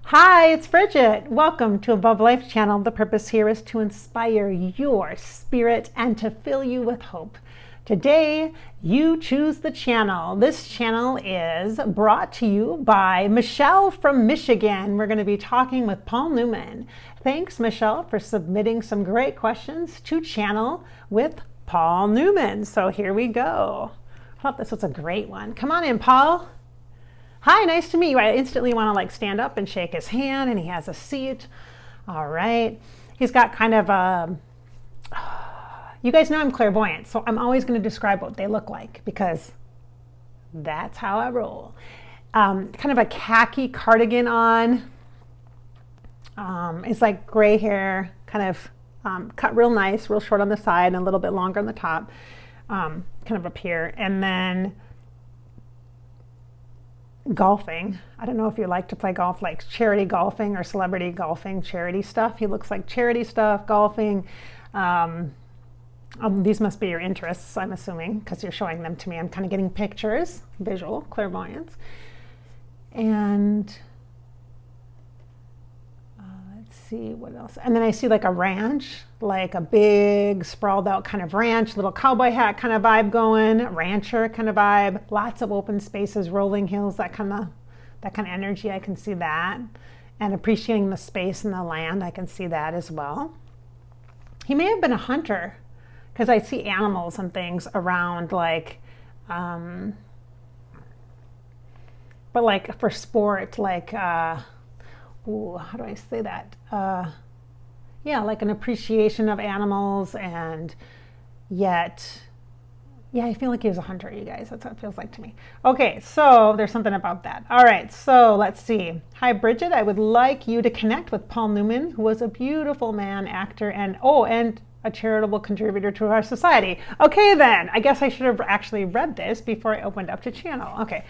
Hi, it's Bridgette. Welcome to Above Life channel. The purpose here is to inspire your spirit and to fill you with hope. Today, you choose the channel. This channel is brought to you by Michelle from Michigan. We're going to be talking with Paul Newman. Thanks, Michelle, for submitting some great questions to channel with Paul Newman. So here we go. I thought this was a great one. Come on in, Paul. Hi, nice to meet you. I instantly want to stand up and shake his hand, and he has a seat. All right. He's got kind of a, you guys know I'm clairvoyant, so I'm always going to describe what they look like because that's how I roll. Kind of a khaki cardigan on. It's like gray hair, kind of cut real nice, real short on the side and a little bit longer on the top, kind of up here. And then golfing. I don't know if you like to play golf, like charity golfing or celebrity golfing, charity stuff. He looks like charity stuff, golfing. These must be your interests, I'm assuming, because you're showing them to me. I'm kind of getting pictures, visual, clairvoyance. And let's see what else. And then I see like a ranch, like a big sprawled out kind of ranch, little cowboy hat kind of vibe going, rancher kind of vibe, lots of open spaces, rolling hills, that kind of energy. I can see that. And appreciating the space and the land, I can see that as well. He may have been a hunter because I see animals and things around, like, but like for sport, like, ooh, how do I say that? Yeah, like an appreciation of animals, and yet, yeah, I feel like he was a hunter, you guys. That's what it feels like to me. Okay, so there's something about that. All right, so let's see. Hi, Bridgette. I would like you to connect with Paul Newman, who was a beautiful man, actor, and a charitable contributor to our society. Okay, then. I guess I should have actually read this before I opened up to channel. Okay.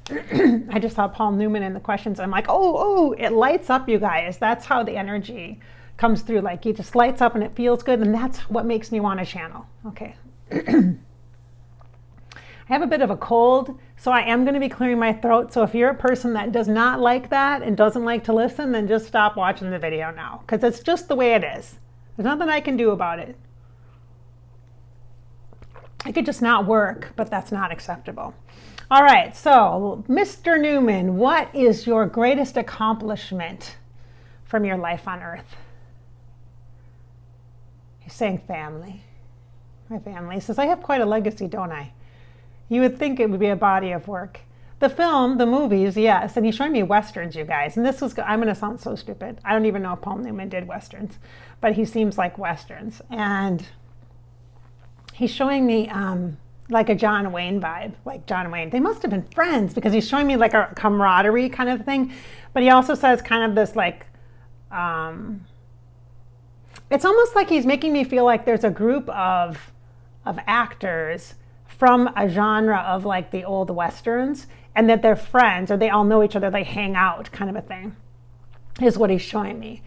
I just saw Paul Newman in the questions. I'm like, oh, it lights up, you guys. That's how the energy comes through. Like, it just lights up and it feels good, and that's what makes me want to channel. Okay. I have a bit of a cold, so I am going to be clearing my throat. So if you're a person that does not like that and doesn't like to listen, then just stop watching the video now, because it's just the way it is. There's nothing I can do about it. I could just not work, but that's not acceptable. All right, so Mr. Newman, what is your greatest accomplishment from your life on earth? He's saying family. My family. He says, I have quite a legacy, don't I? You would think it would be a body of work. The film, the movies, yes, and he's showing me Westerns, you guys. And this was, I'm going to sound so stupid. I don't even know if Paul Newman did Westerns, but he seems like Westerns. And he's showing me like a John Wayne vibe, like John Wayne. They must have been friends because he's showing me like a camaraderie kind of thing. But he also says kind of this like, it's almost like he's making me feel like there's a group of actors from a genre of like the old Westerns, and that they're friends, or they all know each other, they hang out kind of a thing, is what he's showing me.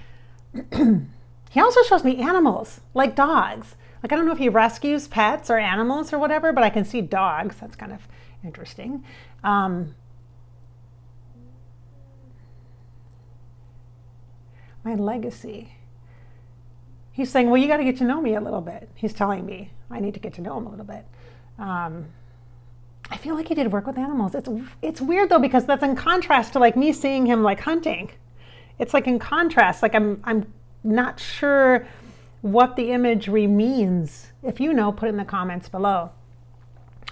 He also shows me animals, like dogs. Like, I don't know if he rescues pets or animals or whatever, but I can see dogs. That's kind of interesting. My legacy. He's saying, well, you got to get to know me a little bit. He's telling me I need to get to know him a little bit. I feel like he did work with animals. It's weird, though, because that's in contrast to, like, me seeing him, like, hunting. It's, like, in contrast. Like, I'm not sure what the imagery means. If you know, put it in the comments below.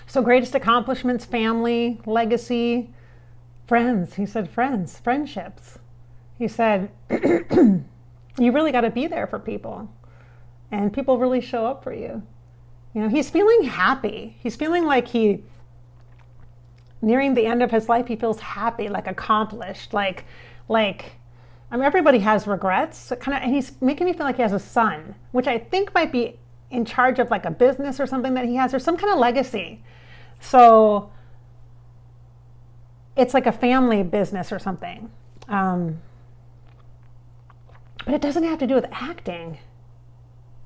So greatest accomplishments, family, legacy, friends. He said friends, friendships. He said, you really got to be there for people. And people really show up for you. You know, he's feeling happy. He's feeling like nearing the end of his life, he feels happy, like accomplished, like, I mean, everybody has regrets, so and he's making me feel like he has a son, which I think might be in charge of like a business or something that he has, or some kind of legacy. So it's like a family business or something. But it doesn't have to do with acting.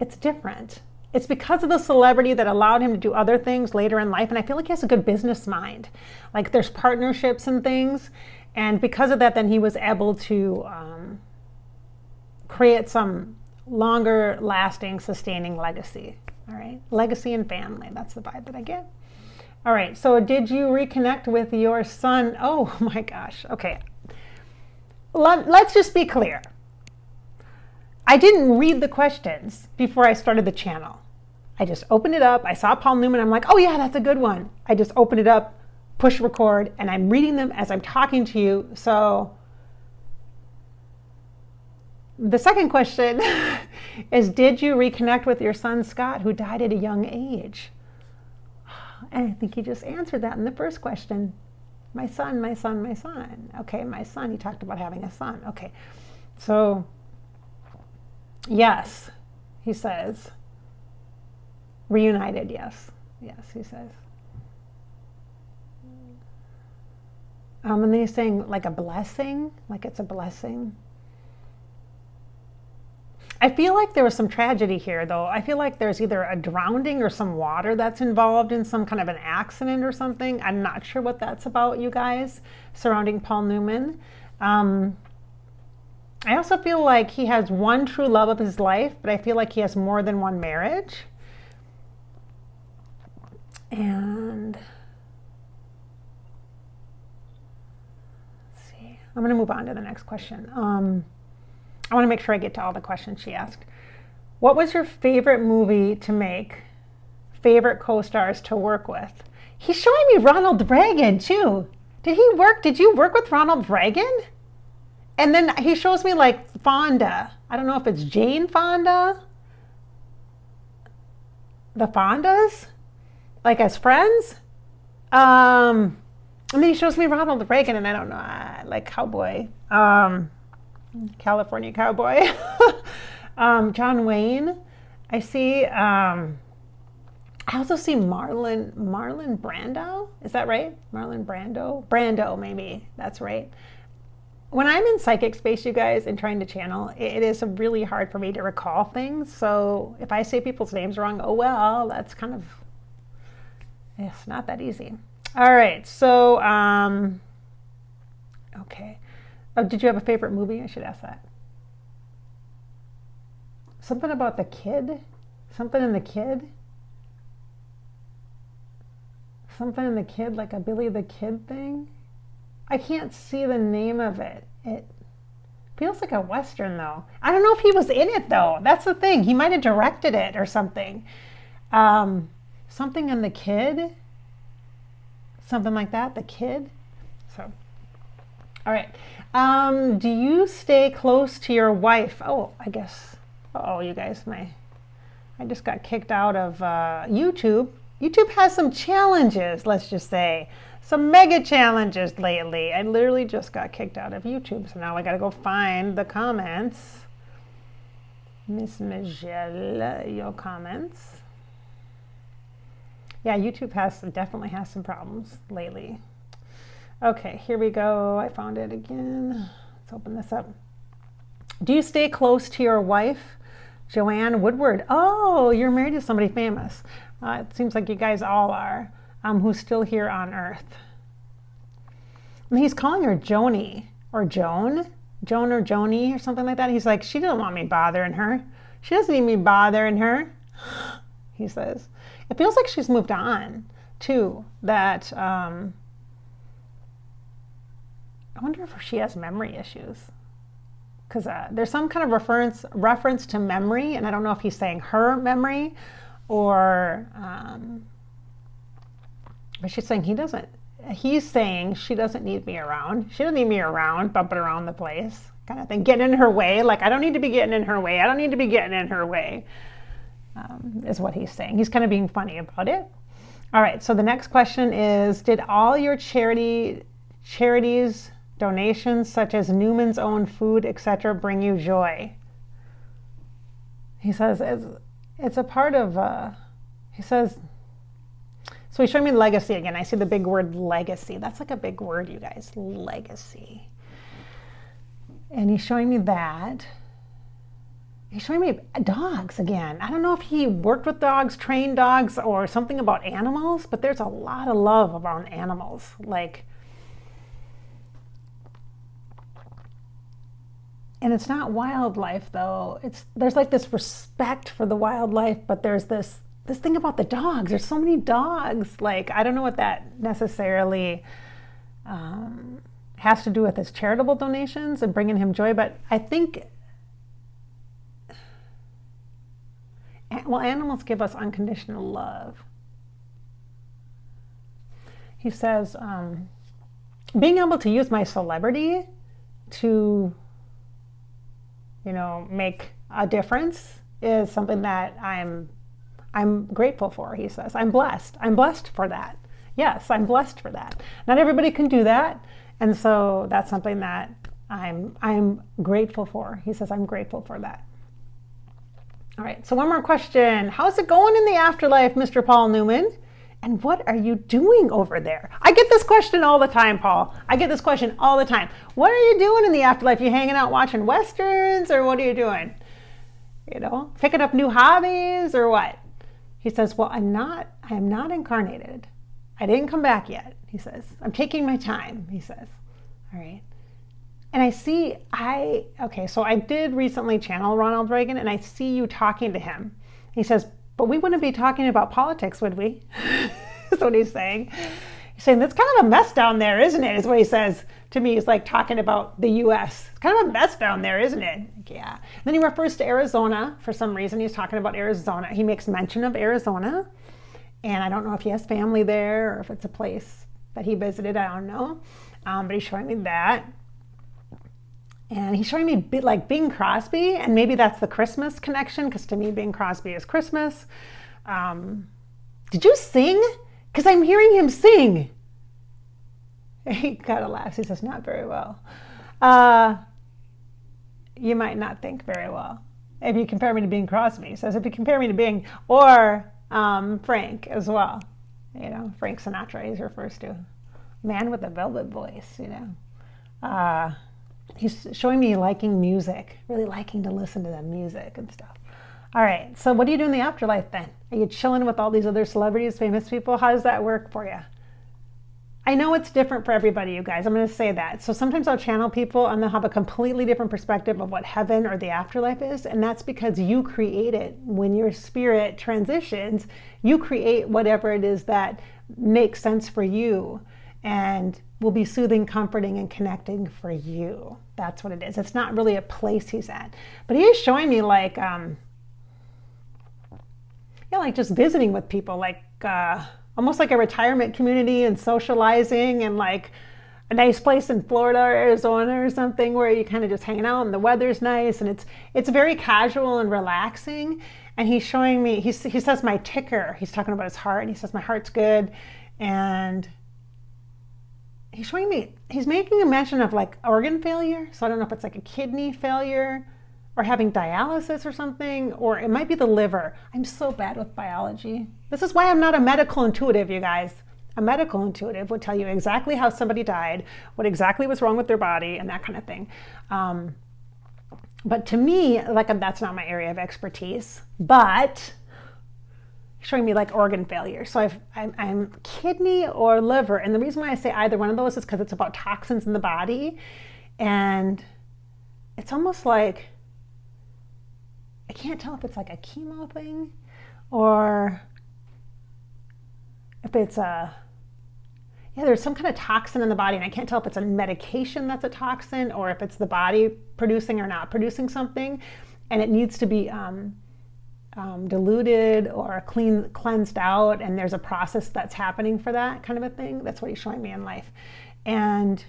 It's different. It's because of the celebrity that allowed him to do other things later in life. And I feel like he has a good business mind. Like there's partnerships and things. And because of that, then he was able to create some longer lasting, sustaining legacy. All right. Legacy and family. That's the vibe that I get. All right. So did you reconnect with your son? Oh my gosh. Okay. Let's just be clear. I didn't read the questions before I started the channel. I just opened it up. I saw Paul Newman. I'm like, oh yeah, that's a good one. I just opened it up, push record, and I'm reading them as I'm talking to you. So the second question is, did you reconnect with your son, Scott, who died at a young age? And I think he just answered that in the first question. My son, my son, my son. Okay, my son. He talked about having a son. Okay, so yes, he says. Reunited, yes. Yes, he says. And then he's saying like a blessing, like it's a blessing. I feel like there was some tragedy here, though. I feel like there's either a drowning or some water that's involved in some kind of an accident or something. I'm not sure what that's about, you guys, surrounding Paul Newman. I also feel like he has one true love of his life, but I feel like he has more than one marriage. And let's see. I'm going to move on to the next question. I want to make sure I get to all the questions she asked. What was your favorite movie to make? Favorite co-stars to work with? He's showing me Ronald Reagan too. Did you work with Ronald Reagan? And then he shows me like Fonda. I don't know if it's Jane Fonda. The Fondas? Like as friends? And then he shows me Ronald Reagan, and I don't know, like cowboy. California Cowboy. John Wayne. I see. I also see Marlon Brando. Is that right? Marlon Brando, maybe. That's right. When I'm in psychic space, you guys, and trying to channel, it is really hard for me to recall things. So if I say people's names wrong, oh well, that's kind of, it's not that easy. All right. So, okay. Oh, did you have a favorite movie? I should ask that. Something about the kid? Something in the kid? Something in the kid, like a Billy the Kid thing? I can't see the name of it. It feels like a Western, though. I don't know if he was in it, though. That's the thing. He might have directed it or something. Something in the kid? Something like that, the kid? So, all right. Do you stay close to your wife? Oh, I guess. Oh, you guys, I just got kicked out of YouTube. YouTube has some challenges, let's just say. Some mega challenges lately. I literally just got kicked out of YouTube, so now I gotta go find the comments. Miss Michelle, your comments. Yeah, YouTube definitely has some problems lately. Okay, here we go. I found it again. Let's open this up. Do you stay close to your wife? Joanne Woodward. Oh, you're married to somebody famous. It seems like you guys all are, who's still here on Earth. And he's calling her Joni or Joan or Joni or something like that. He's like, she doesn't want me bothering her. She doesn't need me bothering her, he says. It feels like she's moved on, too. That, I wonder if she has memory issues. Because there's some kind of reference to memory, and I don't know if he's saying her memory or, but she's saying he's saying she doesn't need me around. She doesn't need me around, bumping around the place, kind of thing, getting in her way. Like, I don't need to be getting in her way. I don't need to be getting in her way, is what he's saying. He's kind of being funny about it. All right, so the next question is, did all your charities, donations such as Newman's Own Food, etc., bring you joy? He says it's a part of, he says, so he's showing me legacy again. I see the big word legacy. That's like a big word, you guys, legacy. And he's showing me that. He's showing me dogs again. I don't know if he worked with dogs, trained dogs, or something about animals, but there's a lot of love around animals. Like, And it's not wildlife though. There's like this respect for the wildlife, but there's this thing about the dogs. There's so many dogs. Like, I don't know what that necessarily has to do with his charitable donations and bringing him joy, but I think, well, animals give us unconditional love. He says, being able to use my celebrity to, make a difference is something that I'm grateful for, he says. I'm blessed. I'm blessed for that. Yes, I'm blessed for that. Not everybody can do that. And so that's something that I'm grateful for. He says, I'm grateful for that. All right, so one more question. How's it going in the afterlife, Mr. Paul Newman? And what are you doing over there? I get this question all the time, Paul. I get this question all the time. What are you doing in the afterlife? You hanging out watching Westerns, or what are you doing? Picking up new hobbies or what? He says, well, I am not incarnated. I didn't come back yet, he says. I'm taking my time, he says. All right. And so I did recently channel Ronald Reagan, and I see you talking to him. He says, but we wouldn't be talking about politics, would we? That's what he's saying. He's saying, that's kind of a mess down there, isn't it? Is what he says to me. He's like talking about the U.S. It's kind of a mess down there, isn't it? Like, yeah. Then he refers to Arizona. For some reason, he's talking about Arizona. He makes mention of Arizona. And I don't know if he has family there or if it's a place that he visited. I don't know. But he's showing me that. And he's showing me like Bing Crosby, and maybe that's the Christmas connection, because to me, Bing Crosby is Christmas. Did you sing? Because I'm hearing him sing. He kind of laughs. He says, not very well. You might not think very well. If you compare me to Bing Crosby. He says, if you compare me to Bing, or Frank as well. Frank Sinatra, he refers to. Man with a velvet voice, He's showing me liking music, really liking to listen to the music and stuff. All right, so what do you do in the afterlife then? Are you chilling with all these other celebrities, famous people? How does that work for you? I know it's different for everybody, you guys. I'm going to say that. So sometimes I'll channel people and they'll have a completely different perspective of what heaven or the afterlife is. And that's because you create it. When your spirit transitions, you create whatever it is that makes sense for you and will be soothing, comforting, and connecting for you. That's what it is. It's not really a place he's at. But he is showing me like just visiting with people, like almost like a retirement community and socializing, and like a nice place in Florida or Arizona or something where you kind of just hanging out and the weather's nice and it's very casual and relaxing. And he's showing me, he says my ticker, he's talking about his heart, and he says my heart's good. And he's showing me, he's making a mention of like organ failure. So I don't know if it's like a kidney failure or having dialysis or something, or it might be the liver. I'm so bad with biology. This is why I'm not a medical intuitive, you guys. A medical intuitive would tell you exactly how somebody died, what exactly was wrong with their body, and that kind of thing. But to me, like, that's not my area of expertise. But showing me like organ failure. So I'm kidney or liver. And the reason why I say either one of those is because it's about toxins in the body. And it's almost like, I can't tell if it's like a chemo thing or if it's there's some kind of toxin in the body, and I can't tell if it's a medication that's a toxin or if it's the body producing or not producing something, and it needs to be diluted or cleansed out, and there's a process that's happening for that kind of a thing. That's what he's showing me in life. And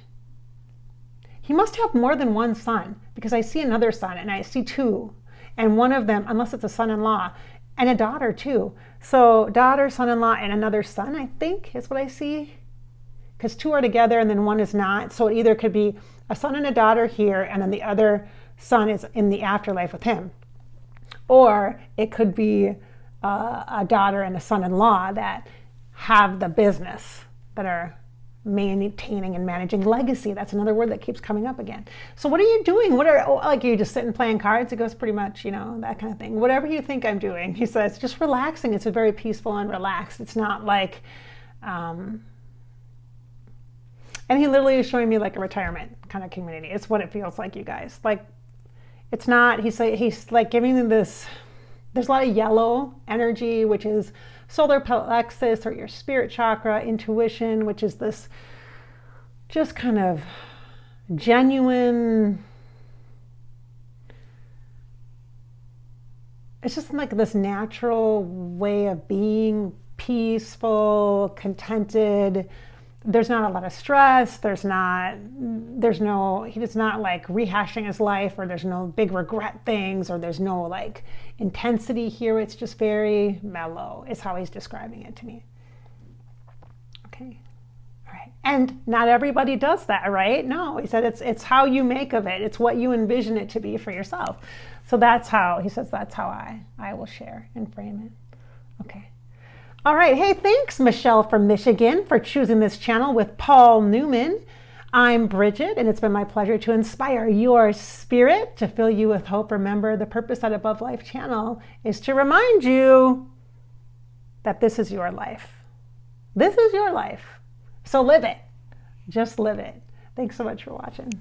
he must have more than one son, because I see another son and I see two, and one of them, unless it's a son-in-law, and a daughter too. So daughter, son-in-law, and another son, I think is what I see, because two are together and then one is not. So it either could be a son and a daughter here, and then the other son is in the afterlife with him. Or it could be a daughter and a son-in-law that have the business, that are maintaining and managing legacy. That's another word that keeps coming up again. So what are you doing? Are you just sitting playing cards? It goes pretty much, that kind of thing. Whatever you think I'm doing, he says, just relaxing. It's a very peaceful and relaxed. It's not like, and he literally is showing me like a retirement kind of community. It's what it feels like, you guys. Like It's not, he's like giving them this, there's a lot of yellow energy, which is solar plexus or your spirit chakra, intuition, which is this just kind of genuine, it's just like this natural way of being, peaceful, contented. There's not a lot of stress. He does not like rehashing his life, or there's no big regret things, or there's no like intensity here. It's just very mellow is how he's describing it to me. Okay. All right. And not everybody does that, right? No, he said it's how you make of it. It's what you envision it to be for yourself. So that's how, he says, that's how I will share and frame it. Okay. All right. Hey, thanks, Michelle from Michigan, for choosing this channel with Paul Newman. I'm Bridgette, and it's been my pleasure to inspire your spirit, to fill you with hope. Remember, the purpose at Above Life channel is to remind you that this is your life. This is your life. So live it. Just live it. Thanks so much for watching.